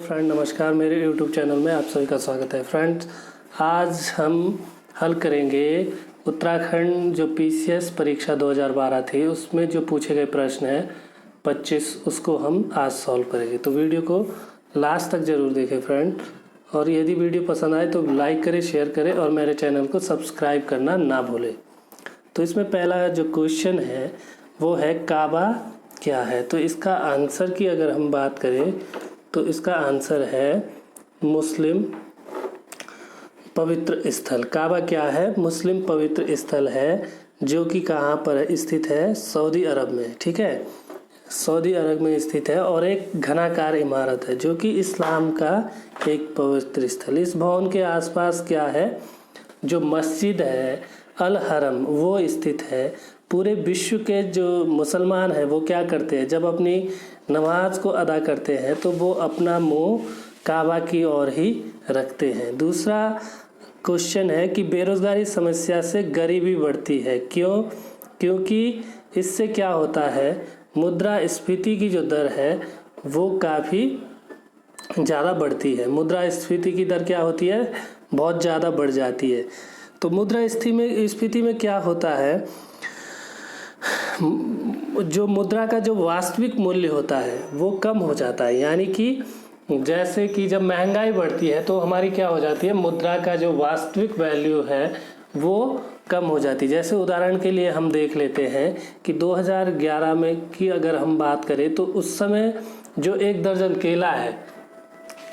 Friend, नमस्कार। मेरे YouTube channel में आप सभी का स्वागत है। फ्रेंड्स, आज हम हल करेंगे उत्तराखंड जो PCS परीक्षा 2012 थी उसमें जो पूछे गए प्रश्न हैं 25, उसको हम आज सॉल्व करेंगे। तो वीडियो को लास्ट तक ज़रूर देखें फ्रेंड, और यदि वीडियो पसंद आए तो लाइक करें, शेयर करें और मेरे चैनल को सब्सक्राइब करना ना भूलें। तो इसमें पहला जो क्वेश्चन है वो है काबा क्या है। तो इसका आंसर की अगर हम बात करें तो इसका आंसर है मुस्लिम पवित्र स्थल। काबा क्या है? मुस्लिम पवित्र स्थल है, जो कि कहाँ पर स्थित है? सऊदी अरब में। ठीक है, सऊदी अरब में स्थित है और एक घनाकार इमारत है जो कि इस्लाम का एक पवित्र स्थल। इस भवन के आसपास क्या है? जो मस्जिद है अल हरम वो स्थित है। पूरे विश्व के जो मुसलमान हैं वो क्या करते हैं, जब अपनी नमाज को अदा करते हैं तो वो अपना मुंह काबा की ओर ही रखते हैं। दूसरा क्वेश्चन है कि बेरोजगारी समस्या से गरीबी बढ़ती है। क्यों? क्योंकि इससे क्या होता है, मुद्रास्फीति की जो दर है वो काफ़ी ज़्यादा बढ़ती है। मुद्रास्फीति की दर क्या होती है? बहुत ज़्यादा बढ़ जाती है। तो मुद्रास्फीति में क्या होता है, जो मुद्रा का जो वास्तविक मूल्य होता है वो कम हो जाता है। यानी कि जैसे कि जब महंगाई बढ़ती है तो हमारी क्या हो जाती है, मुद्रा का जो वास्तविक वैल्यू है वो कम हो जाती है। जैसे उदाहरण के लिए हम देख लेते हैं कि 2011 में की अगर हम बात करें तो उस समय जो 1 दर्जन केला है,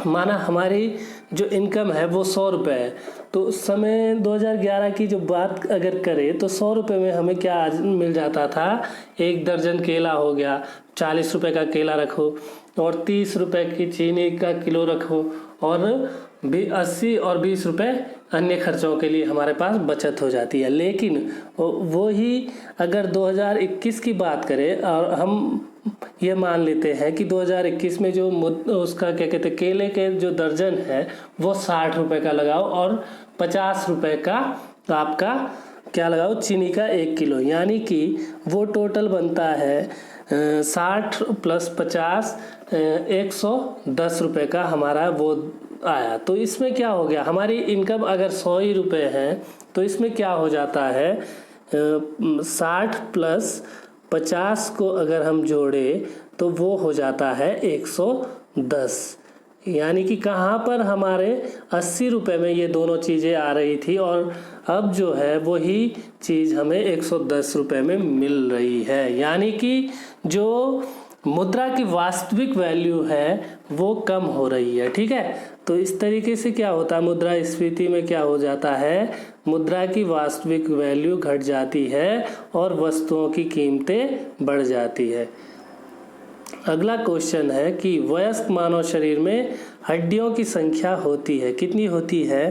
माना हमारी जो इनकम है वो 100 रुपये है, तो उस समय 2011 की जो बात अगर करें तो 100 रुपये में हमें क्या मिल जाता था? 1 दर्जन केला हो गया, 40 रुपये का केला रखो और 30 रुपये की चीनी का किलो रखो और 80 और 20 रुपये अन्य खर्चों के लिए हमारे पास बचत हो जाती है। लेकिन वो ही अगर 2021 की बात करें और हम ये मान लेते हैं कि 2021 में जो उसका क्या कहते हैं, केले के जो दर्जन है वो 60 रुपये का लगाओ और 50 रुपये का आपका क्या लगाओ, चीनी का 1 किलो। यानी कि वो टोटल बनता है 60 + 50 110 रुपये का हमारा वो आया। तो इसमें क्या हो गया, हमारी इनकम अगर 100 ही रुपये है तो इसमें क्या हो जाता है, 60 + 50 को अगर हम जोड़े तो वो हो जाता है 110। यानी कि कहाँ पर हमारे 80 रुपये में ये दोनों चीज़ें आ रही थी और अब जो है वही चीज़ हमें 110 रुपये में मिल रही है। यानी कि जो मुद्रा की वास्तविक वैल्यू है वो कम हो रही है। ठीक है, तो इस तरीके से क्या होता है, मुद्रास्फीति में क्या हो जाता है, मुद्रा की वास्तविक वैल्यू घट जाती है और वस्तुओं की कीमतें बढ़ जाती है। अगला क्वेश्चन है कि वयस्क मानव शरीर में हड्डियों की संख्या होती है, कितनी होती है?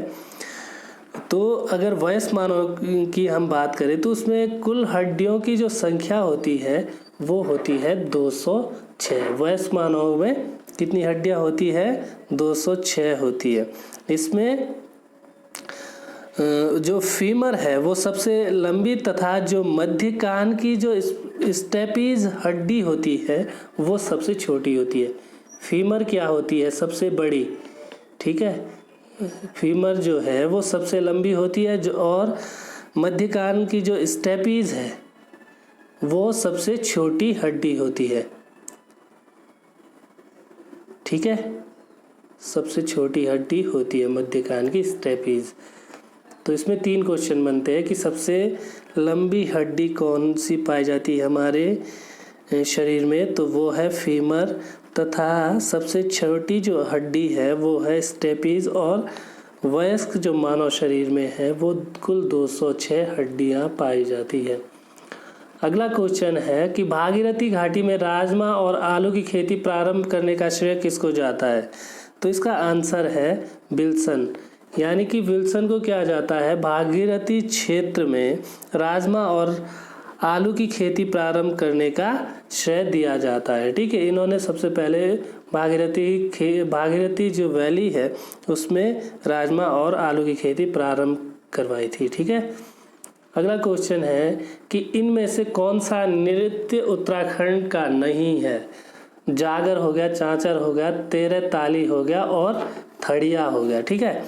तो अगर वयस्क मानव की हम बात करें तो उसमें कुल हड्डियों की जो संख्या होती है वो होती है 206। वयस्क मानव में कितनी हड्डियां होती है? 206 होती है। इसमें जो फीमर है वो सबसे लंबी तथा जो मध्य कान की जो स्टेपीज हड्डी होती है वो सबसे छोटी होती है। फीमर क्या होती है? सबसे बड़ी। ठीक है, फीमर जो है वो सबसे लंबी होती है, जो और मध्य कान की जो स्टेपीज है वो सबसे छोटी हड्डी होती है। ठीक है, सबसे छोटी हड्डी होती है मध्य कान की स्टेपीज। तो इसमें 3 क्वेश्चन बनते हैं कि सबसे लंबी हड्डी कौन सी पाई जाती है हमारे शरीर में, तो वो है फीमर, तथा सबसे छोटी जो हड्डी है वो है स्टेपीज, और वयस्क जो मानव शरीर में है वो कुल 206 हड्डियां पाई जाती है। अगला क्वेश्चन है कि भागीरथी घाटी में राजमा और आलू की खेती प्रारंभ करने का श्रेय किसको जाता है? तो इसका आंसर है विल्सन। यानी कि विल्सन को क्या जाता है, भागीरथी क्षेत्र में राजमा और आलू की खेती प्रारंभ करने का श्रेय दिया जाता है। ठीक है, इन्होंने सबसे पहले भागीरथी जो वैली है उसमें राजमा और आलू की खेती प्रारंभ करवाई थी। ठीक है, अगला क्वेश्चन है कि इनमें से कौन सा नृत्य उत्तराखंड का नहीं है? जागर हो गया, चांचर हो गया, तेरह ताली हो गया और थड़िया हो गया। ठीक है,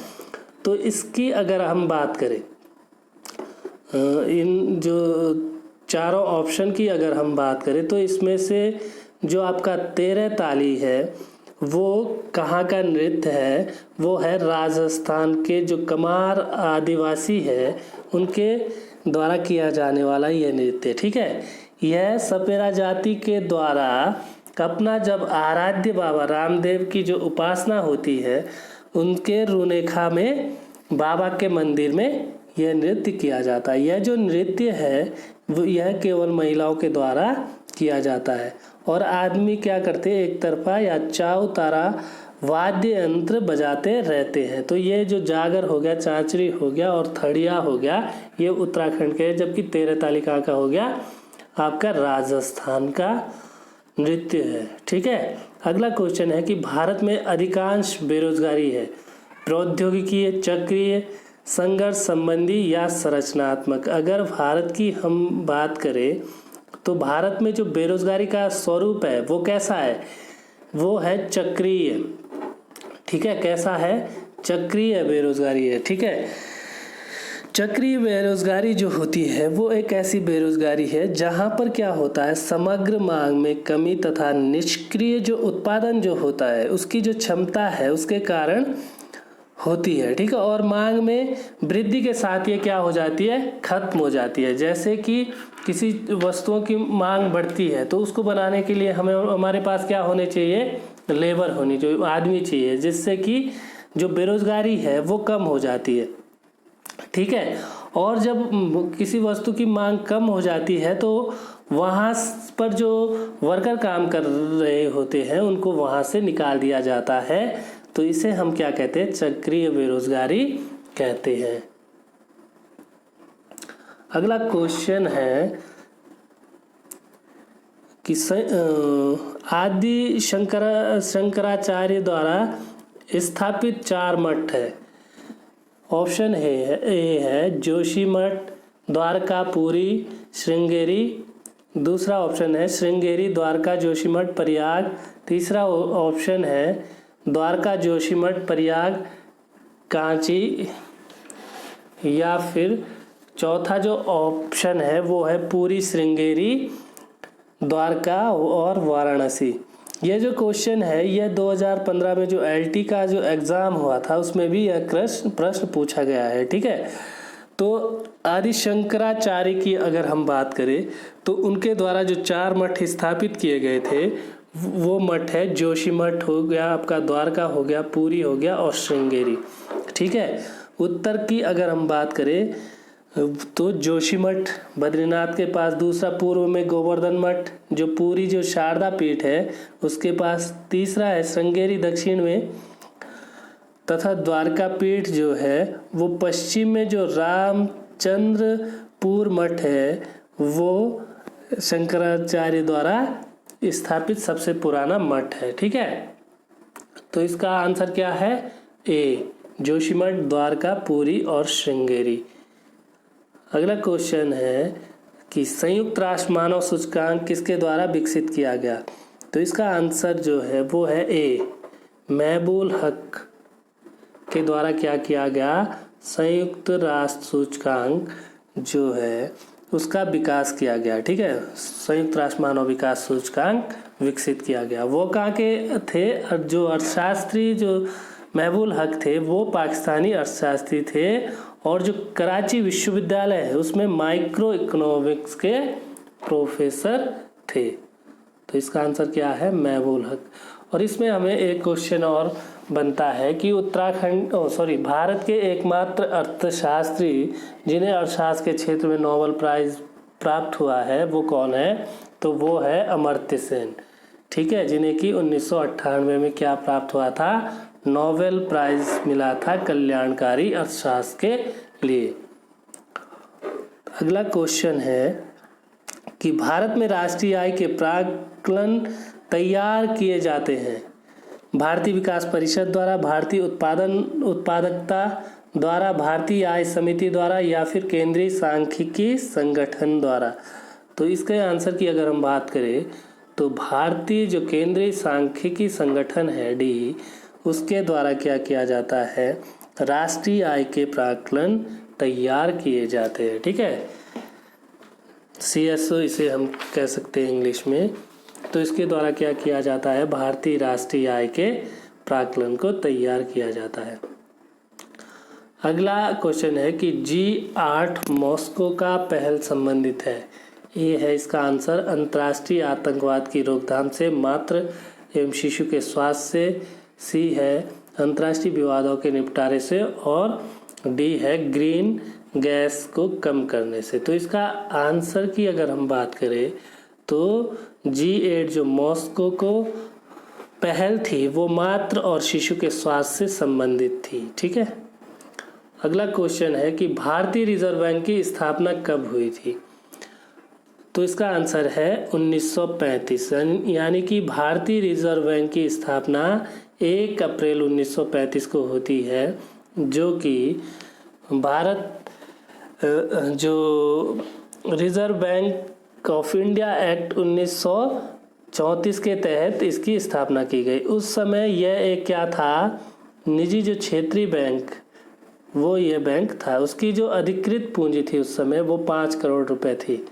तो इसकी अगर हम बात करें, इन जो चारों ऑप्शन की अगर हम बात करें तो इसमें से जो आपका तेरह ताली है वो कहाँ का नृत्य है? वो है राजस्थान के जो कमार आदिवासी है उनके द्वारा किया जाने वाला यह नृत्य। ठीक है, यह सपेरा जाति के द्वारा अपना जब आराध्य बाबा रामदेव की जो उपासना होती है उनके रुनेखा में बाबा के मंदिर में यह नृत्य किया जाता है। यह जो नृत्य है वो यह केवल महिलाओं के द्वारा किया जाता है और आदमी क्या करते हैं, एक तरफा या चाव तारा वाद्य यंत्र बजाते रहते हैं। तो ये जो जागर हो गया, चांचरी हो गया और थड़िया हो गया ये उत्तराखंड के, जबकि तेरह ताली कहाँ का हो गया? आपका राजस्थान का नृत्य है। ठीक है, अगला क्वेश्चन है कि भारत में अधिकांश बेरोजगारी है प्रौद्योगिकी, चक्रीय, संघर्ष संबंधी या संरचनात्मक। अगर भारत की हम बात करें तो भारत में जो बेरोजगारी का स्वरूप है वो कैसा है? वो है चक्रीय। ठीक है, कैसा है? चक्रीय बेरोजगारी है। ठीक है, चक्रीय बेरोजगारी जो होती है वो एक ऐसी बेरोजगारी है जहां पर क्या होता है, समग्र मांग में कमी तथा निष्क्रिय जो उत्पादन जो होता है उसकी जो क्षमता है उसके कारण होती है। ठीक है, और मांग में वृद्धि के साथ ये क्या हो जाती है, खत्म हो जाती है। जैसे कि किसी वस्तुओं की मांग बढ़ती है तो उसको बनाने के लिए हमें हमारे पास क्या होने चाहिए, लेबर होनी चाहिए, आदमी चाहिए, जिससे कि जो बेरोजगारी है वो कम हो जाती है। ठीक है, और जब किसी वस्तु की मांग कम हो जाती है तो वहाँ पर जो वर्कर काम कर रहे होते हैं उनको वहाँ से निकाल दिया जाता है। तो इसे हम क्या कहते हैं, चक्रीय बेरोजगारी कहते हैं। अगला क्वेश्चन है कि आदि शंकराचार्य द्वारा स्थापित चार मठ है। ऑप्शन ए है जोशीमठ, द्वारकापुरी, श्रृंगेरी। दूसरा ऑप्शन है श्रृंगेरी, द्वारका, जोशीमठ, प्रयाग। तीसरा ऑप्शन है द्वारका, जोशीमठ, प्रयाग, कांची। या फिर चौथा जो ऑप्शन है वो है पूरी, श्रृंगेरी, द्वारका और वाराणसी। ये जो क्वेश्चन है यह 2015 में जो LT का जो एग्ज़ाम हुआ था उसमें भी यह प्रश्न पूछा गया है। ठीक है, तो आदि शंकराचार्य की अगर हम बात करें तो उनके द्वारा जो चार मठ स्थापित किए गए थे वो मठ है जोशीमठ हो गया, आपका द्वारका हो गया, पूरी हो गया और श्रृंगेरी। ठीक है, उत्तर की अगर हम बात करें तो जोशीमठ बद्रीनाथ के पास, दूसरा पूर्व में गोवर्धन मठ, जो पूरी जो शारदा पीठ है उसके पास, तीसरा है श्रृंगेरी दक्षिण में, तथा द्वारका पीठ जो है वो पश्चिम में जो रामचंद्रपुर मठ है वो शंकराचार्य द्वारा स्थापित सबसे पुराना मठ है। ठीक है, तो इसका आंसर क्या है? ए, जोशीमठ, द्वारका, पूरी और श्रृंगेरी। अगला क्वेश्चन है कि संयुक्त राष्ट्र मानव सूचकांक किसके द्वारा विकसित किया गया? तो इसका आंसर जो है वो है ए, महबूल हक के द्वारा क्या किया गया, संयुक्त राष्ट्र सूचकांक जो है उसका विकास किया गया। ठीक है, संयुक्त राष्ट्र मानव विकास सूचकांक विकसित किया गया। वो कहाँ के थे? जो अर्थशास्त्री जो महबूल हक थे वो पाकिस्तानी अर्थशास्त्री थे और जो कराची विश्वविद्यालय है उसमें माइक्रो इकोनॉमिक्स के प्रोफेसर थे। तो इसका आंसर क्या है? महबूल हक। और इसमें हमें एक क्वेश्चन और बनता है कि भारत के एकमात्र अर्थशास्त्री जिन्हें अर्थशास्त्र के क्षेत्र में नोबेल प्राइज प्राप्त हुआ है वो कौन है? तो वो है अमर्त्य सेन। ठीक है, जिन्हें कि 1998 में क्या प्राप्त हुआ था? नोबेल प्राइज मिला था कल्याणकारी अर्थशास्त्र के लिए। अगला क्वेश्चन है कि भारत में राष्ट्रीय आय के प्राक्कलन तैयार किए जाते हैं भारतीय विकास परिषद द्वारा, भारतीय उत्पादकता द्वारा, भारतीय आय समिति द्वारा या फिर केंद्रीय सांख्यिकी संगठन द्वारा। तो इसके आंसर की अगर हम बात करें तो भारतीय जो केंद्रीय सांख्यिकी संगठन है डी, उसके द्वारा क्या किया जाता है, राष्ट्रीय आय के प्राक्कलन तैयार किए जाते हैं। ठीक है, CSO इसे हम कह सकते हैं इंग्लिश में। तो इसके द्वारा क्या किया जाता है, भारतीय राष्ट्रीय आय के प्राक्कलन को तैयार किया जाता है। अगला क्वेश्चन है कि G8 मॉस्को का पहल संबंधित है। ये है इसका आंसर, अंतर्राष्ट्रीय आतंकवाद की रोकथाम से, मातृ एवं शिशु के स्वास्थ्य से। सी है अंतर्राष्ट्रीय विवादों के निपटारे से, और डी है ग्रीन गैस को कम करने से। तो इसका आंसर की अगर हम बात करें तो G8 जो मॉस्को को पहल थी वो मातृ और शिशु के स्वास्थ्य से संबंधित थी। ठीक है, अगला क्वेश्चन है कि भारतीय रिजर्व बैंक की स्थापना कब हुई थी। तो इसका आंसर है 1935, यानी कि भारतीय रिजर्व बैंक की स्थापना 1 अप्रैल 1935 को होती है, जो कि भारत जो reserve bank of India act 1934 के तहत इसकी स्थापना की गई। उस समय यह एक क्या था, निजी जो क्षेत्रीय बैंक, वो ये बैंक था। उसकी जो अधिकृत पूंजी थी उस समय वो 5 करोड़ रुपए थी।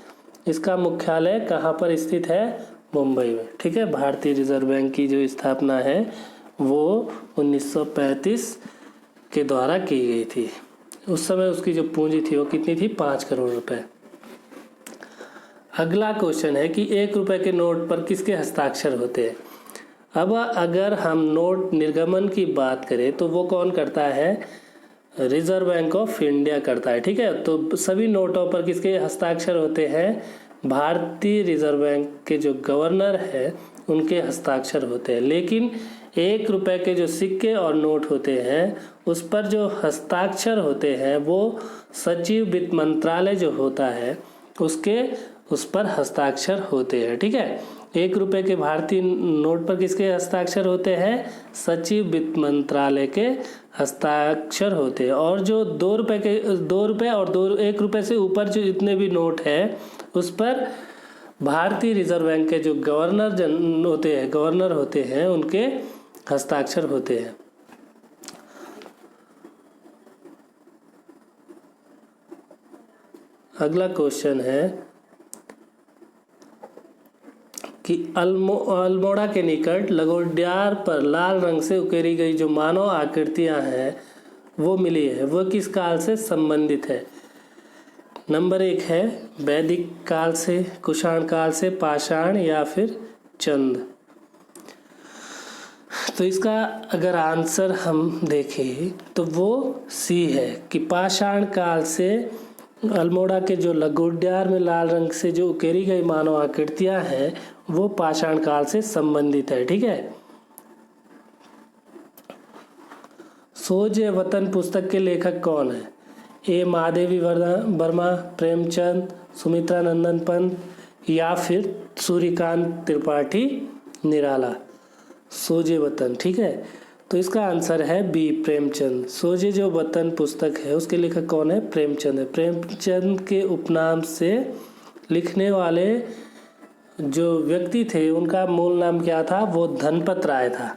इसका मुख्यालय कहाँ पर स्थित है, मुंबई में। ठीक है, भारतीय रिजर्व बैंक की जो स्थापना है वो 1935 के द्वारा की गई थी। उस समय उसकी जो पूंजी थी वो कितनी थी, 5 करोड़ रुपए। अगला क्वेश्चन है कि 1 रुपए के नोट पर किसके हस्ताक्षर होते हैं। अब अगर हम नोट निर्गमन की बात करें तो वो कौन करता है, रिजर्व बैंक ऑफ इंडिया करता है। ठीक है, तो सभी नोटों पर किसके हस्ताक्षर होते हैं, भारतीय रिजर्व बैंक के जो गवर्नर है उनके हस्ताक्षर होते हैं। लेकिन 1 रुपए के जो सिक्के और नोट होते हैं उस पर जो हस्ताक्षर होते हैं वो सचिव वित्त मंत्रालय जो होता है उस पर हस्ताक्षर होते हैं। ठीक है, 1 रुपए के भारतीय नोट पर किसके हस्ताक्षर होते हैं, सचिव वित्त मंत्रालय के हस्ताक्षर होते हैं। और जो 2 रुपए और 1 रुपए से ऊपर जो जितने भी नोट हैं उस पर भारतीय रिजर्व बैंक के जो गवर्नर होते हैं उनके हस्ताक्षर होते हैं। अगला क्वेश्चन है कि अल्मोड़ा के निकट लगोड्यार पर लाल रंग से उकेरी गई जो मानव आकृतियां हैं वो मिली है, वो किस काल से संबंधित है। नंबर 1 है वैदिक काल से, कुषाण काल से, पाषाण या फिर चंद। तो इसका अगर आंसर हम देखें तो वो सी है कि पाषाण काल से अल्मोड़ा के जो लगोड्यार में लाल रंग से जो उकेरी गई मानव आकृतियां हैं वो पाषाण काल से संबंधित है। ठीक है, सोज ए वतन पुस्तक के लेखक कौन है, ए महादेवी वर्मा, प्रेमचंद, सुमित्रा नंदन पंत या फिर सूर्यकांत त्रिपाठी निराला। सोजे वतन, ठीक है, तो इसका आंसर है बी, प्रेमचंद। सोजे जो वतन पुस्तक है उसके लेखक कौन है, प्रेमचंद है। प्रेमचंद के उपनाम से लिखने वाले जो व्यक्ति थे उनका मूल नाम क्या था, वो धनपत राय था।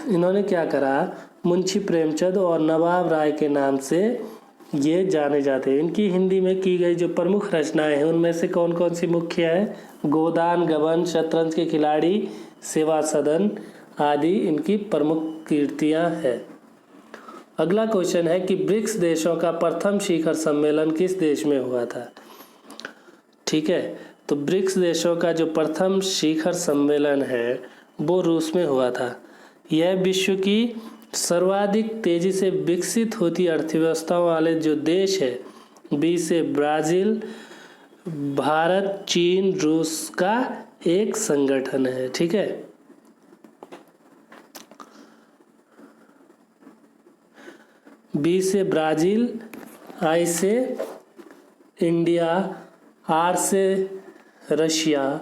इन्होंने क्या करा, मुंशी प्रेमचंद और नवाब राय के नाम से ये जाने जाते हैं। इनकी हिंदी में की गई जो प्रमुख रचनाएं हैं उनमें से कौन कौन सी मुख्य है, गोदान गबन, शतरंज के खिलाड़ी, सेवा सदन आदि इनकी प्रमुख कीर्तियां हैं। अगला क्वेश्चन है कि ब्रिक्स देशों का प्रथम शिखर सम्मेलन किस देश में हुआ था। ठीक है, तो ब्रिक्स देशों का जो प्रथम शिखर सम्मेलन है वो रूस में हुआ था। यह विश्व की सर्वाधिक तेजी से विकसित होती अर्थव्यवस्थाओं वाले जो देश है, बी से ब्राजील, भारत, चीन, रूस का एक संगठन है। ठीक है, बी से ब्राजील, आई से इंडिया, आर से रशिया,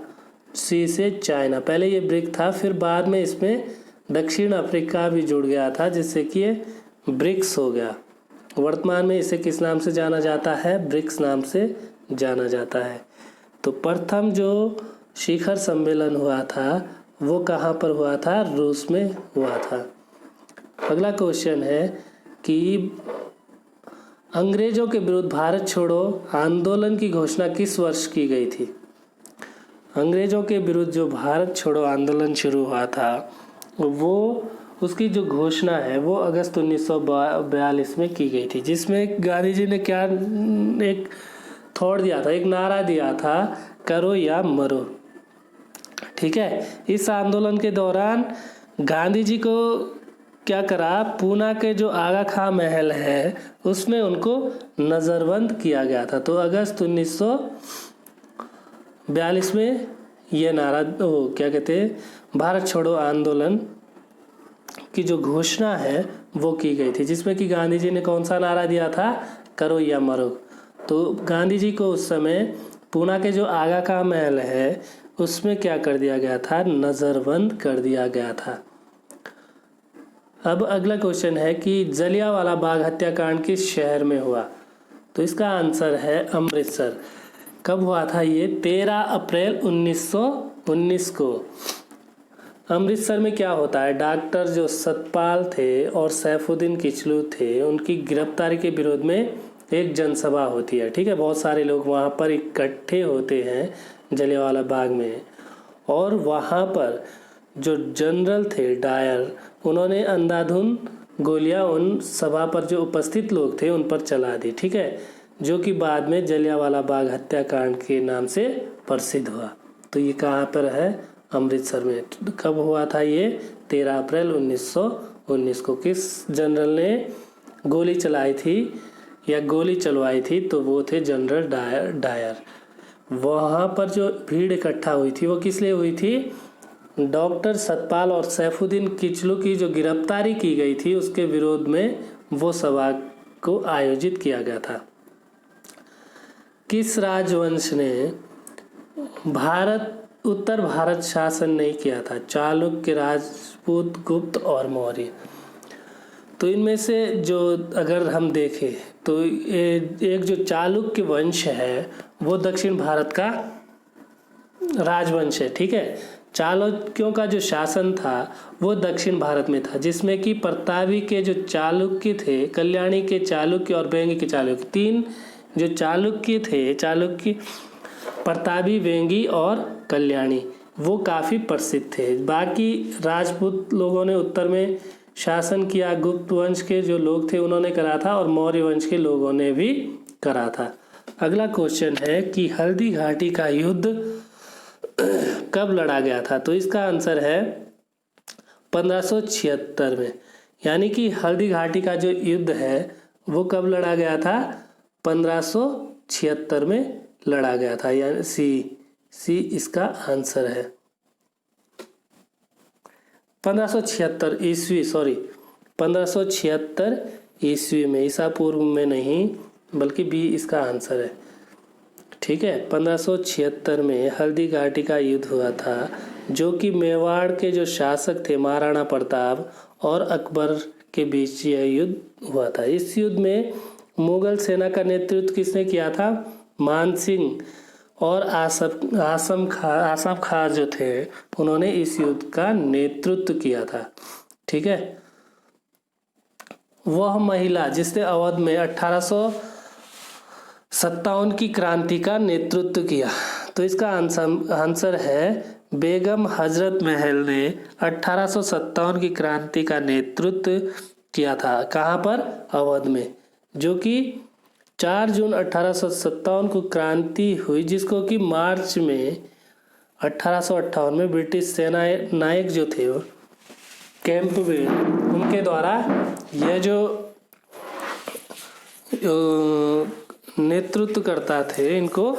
सी से चाइना। पहले ये ब्रिक था, फिर बाद में इसमें दक्षिण अफ्रीका भी जुड़ गया था जिससे कि ये ब्रिक्स हो गया। वर्तमान में इसे किस नाम से जाना जाता है, ब्रिक्स नाम से जाना जाता है। तो प्रथम जो शिखर सम्मेलन हुआ था वो कहाँ पर हुआ था? रूस में हुआ था। अगला क्वेश्चन है कि अंग्रेजों के विरुद्ध भारत छोड़ो आंदोलन की घोषणा किस वर्ष की गई थी? अंग्रेजों के विरुद्ध जो भारत छोड़ो आंदोलन शुरू हुआ था वो उसकी जो घोषणा है वो अगस्त 1942 में की गई थी, जिसमें गांधी जी ने क्या एक थॉट दिया था, एक नारा दिया था, करो या मरो। ठीक है, इस आंदोलन के दौरान गांधी जी को क्या करा, पूना के जो आगा खां महल है उसमें उनको नज़रबंद किया गया था। तो अगस्त 1942 में ये नारा वो क्या कहते हैं, भारत छोड़ो आंदोलन की जो घोषणा है वो की गई थी, जिसमें कि गांधी जी ने कौन सा नारा दिया था? करो या मरो। तो गांधी जी को उस समय पूना के जो आगा खां महल है उसमें क्या कर दिया गया था? नज़रबंद कर दिया गया था। अब अगला क्वेश्चन है कि जलियांवाला बाग हत्याकांड किस शहर में हुआ? तो इसका आंसर है अमृतसर। कब हुआ था ये? 13 अप्रैल 1919 को। अमृतसर में क्या होता है, डॉक्टर जो सतपाल थे और सैफुद्दीन किचलू थे उनकी गिरफ्तारी के विरोध में एक जनसभा होती है। ठीक है, बहुत सारे लोग वहाँ पर इकट्ठे होते हैं जलियांवाला बाग में, और वहाँ पर जो जनरल थे डायर, उन्होंने अंधाधुंध गोलियां उन सभा पर जो उपस्थित लोग थे उन पर चला दी। ठीक है, जो कि बाद में जलियांवाला बाग हत्याकांड के नाम से प्रसिद्ध हुआ। तो ये कहाँ पर है? अमृतसर में। कब हुआ था ये? 13 अप्रैल 1919 को। किस जनरल ने गोली चलाई थी या गोली चलवाई थी? तो वो थे जनरल डायर। वहाँ पर जो भीड़ इकट्ठा हुई थी वो किस लिए हुई थी? डॉक्टर सतपाल और सैफुद्दीन किचलू की जो गिरफ्तारी की गई थी उसके विरोध में वो सभा को आयोजित किया गया था। किस राजवंश ने उत्तर भारत शासन नहीं किया था? चालुक्य, राजपूत, गुप्त और मौर्य। तो इनमें से जो अगर हम देखें तो एक जो चालुक्य वंश है वो दक्षिण भारत का राजवंश है। ठीक है, चालुक्यों का जो शासन था वो दक्षिण भारत में था, जिसमें कि प्रतापी के जो चालुक्य थे, कल्याणी के चालुक्य और वेंगी के चालुक्य, तीन जो चालुक्य थे, चालुक्य, प्रतापी, वेंगी और कल्याणी, वो काफ़ी प्रसिद्ध थे। बाकी राजपूत लोगों ने उत्तर में शासन किया, गुप्त वंश के जो लोग थे उन्होंने करा था, और मौर्य वंश के लोगों ने भी करा था। अगला क्वेश्चन है कि हल्दी घाटी का युद्ध कब लड़ा गया था? तो इसका आंसर है 1576 में। यानी कि हल्दी घाटी का जो युद्ध है वो कब लड़ा गया था? 1576 में लड़ा गया था। यानी सी इसका आंसर है। 1576 ईस्वी, सॉरी 1576 ईस्वी में, ईसा पूर्व में नहीं, बल्कि बी इसका आंसर है। ठीक है, 1576 में हल्दी घाटी का युद्ध हुआ था, जो कि मेवाड़ के जो शासक थे महाराणा प्रताप और अकबर के बीच यह युद्ध हुआ था। इस युद्ध में मुगल सेना का नेतृत्व किसने किया था? मान सिंह और आसम खां जो थे उन्होंने इस युद्ध का नेतृत्व किया था। ठीक है, वह महिला जिसने अवध में 1857 की क्रांति का नेतृत्व किया। तो इसका आंसर है बेगम हजरत महल ने 1857 की क्रांति का नेतृत्व किया था। कहाँ पर? अवध में, जो कि 4 जून 1857 को क्रांति हुई, जिसको कि मार्च में 1858 में ब्रिटिश सेना नायक जो थे कैंपबेल, उनके द्वारा यह जो नेतृत्व करता थे इनको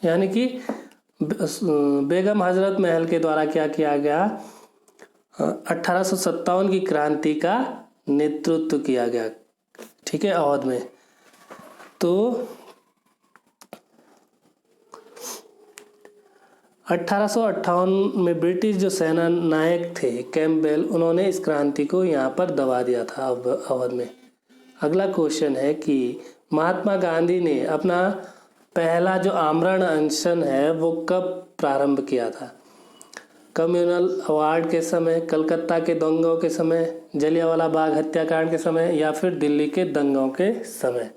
यानी कि बेगम हजरत महल के द्वारा क्या किया गया? 1857 की क्रांति का नेतृत्व किया गया। ठीक है, अवध में। तो 1858 में ब्रिटिश जो सेना नायक थे कैंपबेल, उन्होंने इस क्रांति को यहाँ पर दबा दिया था अवध में। अगला क्वेश्चन है कि महात्मा गांधी ने अपना पहला जो आमरण अनशन है वो कब प्रारंभ किया था? कम्युनल अवार्ड के समय, कलकत्ता के दंगों के समय, जलियांवाला बाग हत्याकांड के समय, या फिर दिल्ली के दंगों के समय?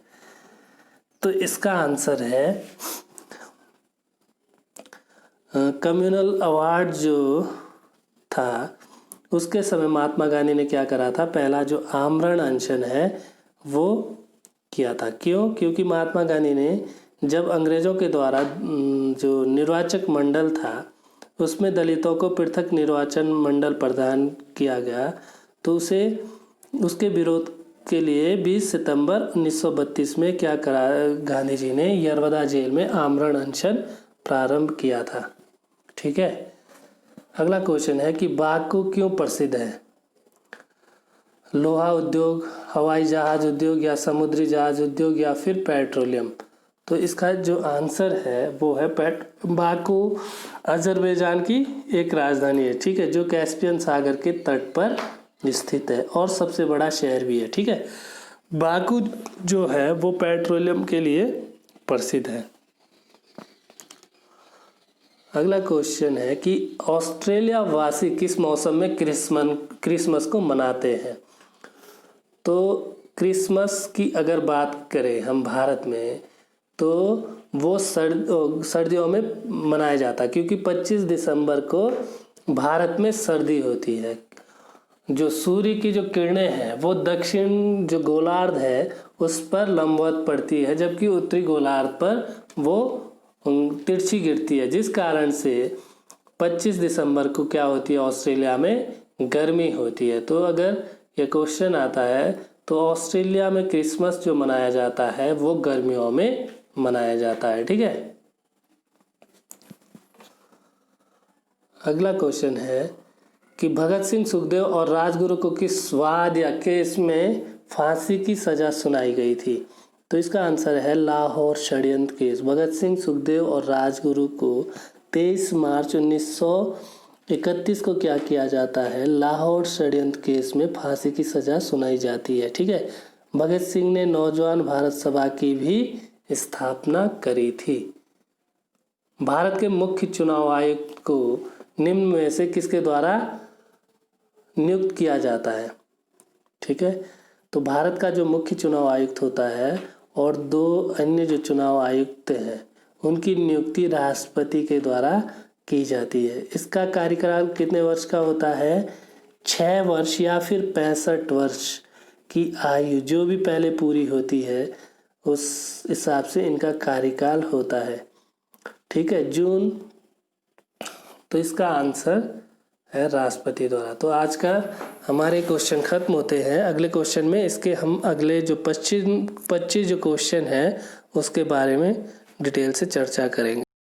तो इसका आंसर है कम्युनल अवार्ड जो था उसके समय महात्मा गांधी ने क्या करा था, पहला जो आमरण अनशन है वो किया था। क्यों? क्योंकि महात्मा गांधी ने जब अंग्रेजों के द्वारा जो निर्वाचक मंडल था उसमें दलितों को पृथक निर्वाचन मंडल प्रदान किया गया, तो उसके विरोध के लिए 20 सितंबर 1932 में क्या करा, गांधी जी ने यरवदा जेल में आमरण अनशन प्रारंभ किया था। ठीक है। अगला क्वेश्चन है कि बाकू क्यों प्रसिद्ध है? लोहा उद्योग, हवाई जहाज उद्योग, या समुद्री जहाज उद्योग, या फिर पेट्रोलियम? तो इसका जो आंसर है वो है बाकू अजरबैजान की एक राजधानी है। ठीक है, जो कैस्पियन सागर के तट पर स्थित है और सबसे बड़ा शहर भी है। ठीक है, बाकू जो है वो पेट्रोलियम के लिए प्रसिद्ध है। अगला क्वेश्चन है कि ऑस्ट्रेलिया वासी किस मौसम में क्रिसमस को मनाते हैं? तो क्रिसमस की अगर बात करें हम भारत में तो वो सर्दियों में मनाया जाता है, क्योंकि 25 दिसंबर को भारत में सर्दी होती है। जो सूर्य की जो किरणें हैं वो दक्षिण जो गोलार्ध है उस पर लंबवत पड़ती है, जबकि उत्तरी गोलार्ध पर वो तिरछी गिरती है, जिस कारण से 25 दिसंबर को क्या होती है, ऑस्ट्रेलिया में गर्मी होती है। तो अगर ये क्वेश्चन आता है तो ऑस्ट्रेलिया में क्रिसमस जो मनाया जाता है वो गर्मियों में मनाया जाता है। ठीक है। अगला क्वेश्चन है कि भगत सिंह, सुखदेव और राजगुरु को किस वाद या केस में फांसी की सजा सुनाई गई थी? तो इसका आंसर है लाहौर षड्यंत्र केस। भगत सिंह, सुखदेव और राजगुरु को 23 मार्च 1931 को क्या किया जाता है, लाहौर षड्यंत्र केस में फांसी की सजा सुनाई जाती है। ठीक है। भगत सिंह ने नौजवान भारत सभा की भी स्थापना करी थी। भारत के मुख्य चुनाव आयुक्त को निम्न में से किसके द्वारा नियुक्त किया जाता है? ठीक है, तो भारत का जो मुख्य चुनाव आयुक्त होता है और 2 अन्य जो चुनाव आयुक्त हैं उनकी नियुक्ति राष्ट्रपति के द्वारा की जाती है। इसका कार्यकाल कितने वर्ष का होता है? 6 वर्ष या फिर 65 वर्ष की आयु जो भी पहले पूरी होती है उस हिसाब से इनका कार्यकाल होता है। ठीक है, जून। तो इसका आंसर है राष्ट्रपति द्वारा। तो आज का हमारे क्वेश्चन खत्म होते हैं। अगले क्वेश्चन में इसके हम अगले जो 25 जो क्वेश्चन है उसके बारे में डिटेल से चर्चा करेंगे।